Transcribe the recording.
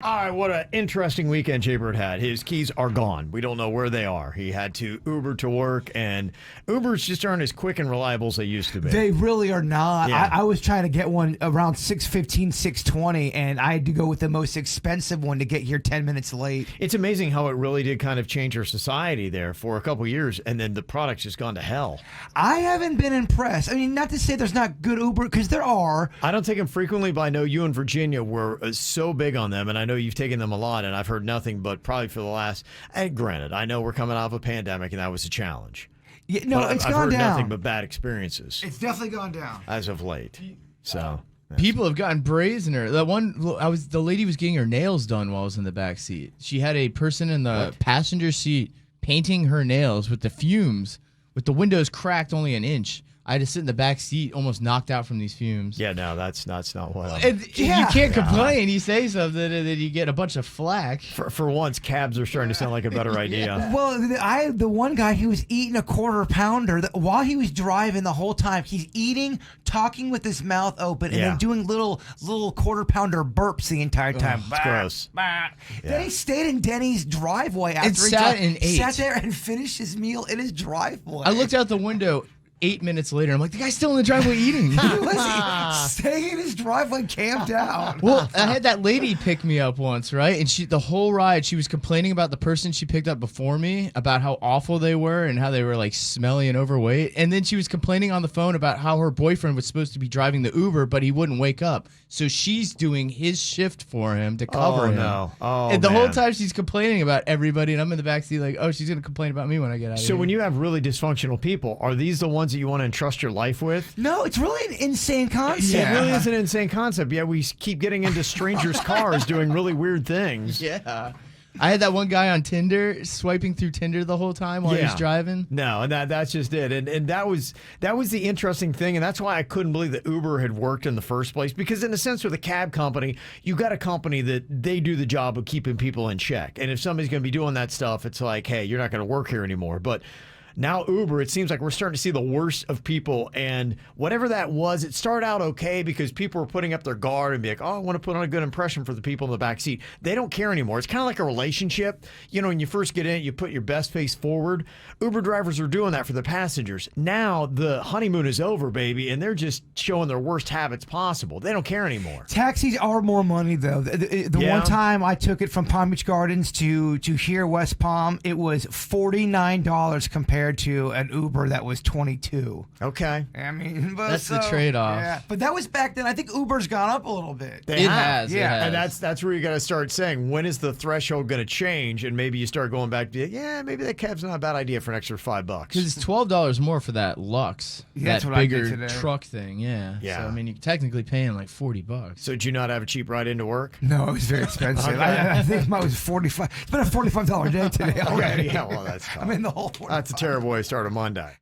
All right, what an interesting weekend Jaybird had. His keys are gone. We don't know where they are. He had to Uber to work, and Ubers just aren't as quick and reliable as they used to be. They really are not. Yeah. I was trying to get one around 6:15, 6:20, and I had to go with the most expensive one to get here 10 minutes late. It's amazing how it really did kind of change our society there for a couple years, and then the product's just gone to hell. I haven't been impressed. I mean, not to say there's not good Uber, because there are. I don't take them frequently, but I know you and Virginia were so big on them, and I know you've taken them a lot, and I've heard nothing but probably for the last, and granted, I know we're coming out of a pandemic, and that was a challenge. Yeah, no, But it's I've gone heard down. nothing but bad experiences It's definitely gone down. as of late. So People have gotten brazener. The lady was getting her nails done while I was in the back seat. She had a person in the passenger seat painting her nails with the fumes, with the windows cracked only an inch. I had to sit in the back seat, almost knocked out from these fumes. yeah, no, that's not what. And you can't complain. You say something, and then you get a bunch of flack. For once, cabs are starting to sound like a better idea. Well, the one guy, he was eating a quarter pounder while he was driving the whole time. He's eating, talking with his mouth open, and Yeah. then doing little quarter pounder burps the entire time. It's gross. Then he stayed in Denny's driveway after he sat there and finished his meal in his driveway. I looked out the window 8 minutes later. I'm like, the guy's still in the driveway eating. staying in his driveway, camped out. Well, I had that lady pick me up once, right? And the whole ride, she was complaining about the person she picked up before me, about how awful they were and how they were like smelly and overweight. And then she was complaining on the phone about how her boyfriend was supposed to be driving the Uber, but he wouldn't wake up. So she's doing his shift for him to cover him. No. Oh, And the whole man. time she's complaining about everybody, and I'm in the backseat like, oh, she's going to complain about me when I get out of here. So when you have really dysfunctional people, are these the ones that you want to entrust your life with? No, it's really an insane concept. It really is an insane concept. Yeah, we keep getting into strangers' cars doing really weird things. Yeah. I had that one guy on Tinder swiping through Tinder the whole time while he was driving. No, and that's just it. And that was the interesting thing, and that's why I couldn't believe that Uber had worked in the first place. Because in a sense, with a cab company, you got a company that they do the job of keeping people in check. And if somebody's going to be doing that stuff, it's like, hey, you're not going to work here anymore. But now Uber, it seems like we're starting to see the worst of people, and whatever that was, it started out okay because people were putting up their guard and be like, oh, I want to put on a good impression for the people in the back seat. They don't care anymore. It's kind of like a relationship. You know, when you first get in it, you put your best face forward. Uber drivers are doing that for the passengers. Now the honeymoon is over, baby, and they're just showing their worst habits possible. They don't care anymore. Taxis are more money, though. The Yeah. one time I took it from Palm Beach Gardens to here, West Palm, it was $49 compared to an Uber that was $22. Okay. I mean, but That's the trade-off. Yeah, but that was back then. I think Uber's gone up a little bit. They It have. has, it has. And that's where you got to start saying, when is the threshold going to change? And maybe you start going back to, yeah, maybe that cab's not a bad idea for an extra $5. Because it's $12 more for that Lux, Yeah, that's that what I did bigger today. truck thing. Yeah. Yeah. So I mean, you're technically paying like $40. So did you not have a cheap ride into work? No, it was very expensive. Okay. I think mine was 45. It's been a $45 day today already. Yeah, well, that's tough. I'm in the whole. That's a terrible way to start a Monday.